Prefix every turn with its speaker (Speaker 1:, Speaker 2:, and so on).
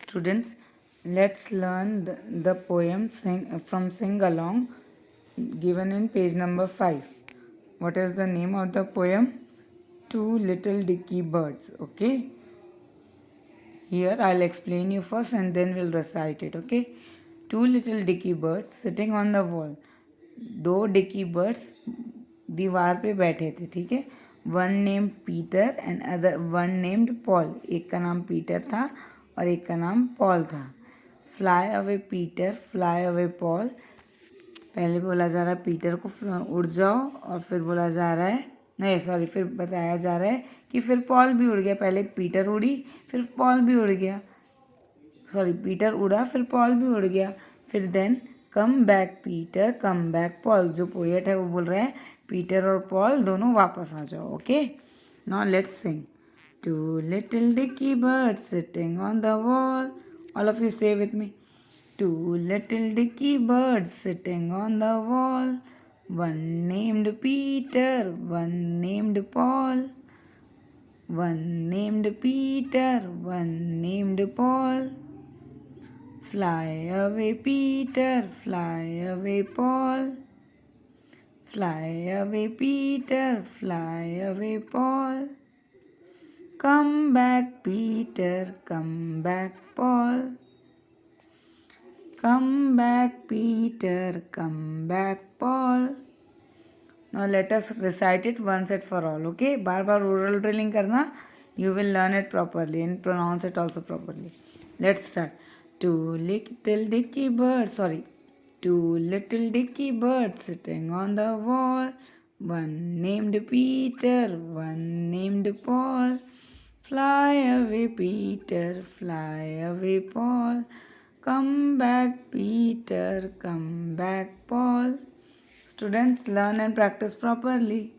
Speaker 1: Students, let's learn the poem from Sing Along given in page number 5. What is the name of the poem? Two Little Dicky Birds. Okay. Here I'll explain you first and then we'll recite it. Okay. Two little dicky birds sitting on the wall. दो dickey birds दीवार पे बैठे थे. ठीक है. One named Peter and other one named Paul. एक का नाम पीटर था और एक का नाम पॉल था. Fly away Peter, fly away Paul. पहले बोला जा रहा है पीटर को उड़ जाओ और फिर बोला जा रहा है नहीं सॉरी फिर बताया जा रहा है कि फिर पॉल भी उड़ गया. पहले पीटर उड़ी फिर पॉल भी उड़ गया. सॉरी पीटर उड़ा फिर पॉल भी उड़ गया. फिर then come back Peter come back Paul. जो पोएट है वो बोल रहा है पीटर और पॉल दोनों वापस आ जाओ. Okay. Now let's sing. Two little dicky birds sitting on the wall. All of you say with me. Two little dicky birds sitting on the wall. One named Peter, one named Paul. One named Peter, one named Paul. Fly away Peter, fly away Paul. Fly away Peter, fly away Paul. Come back Peter, come back Paul. Come back Peter, come back Paul. Now let us recite it once and for all. Okay. Bar bar oral drilling करना. You will learn it properly and pronounce it also properly. Let's start. Two little dicky birds. Sorry. Two little dicky birds sitting on the wall. One named Peter, one named Paul. Fly away Peter, fly away Paul. Come back Peter, come back Paul. Students, learn and practice properly.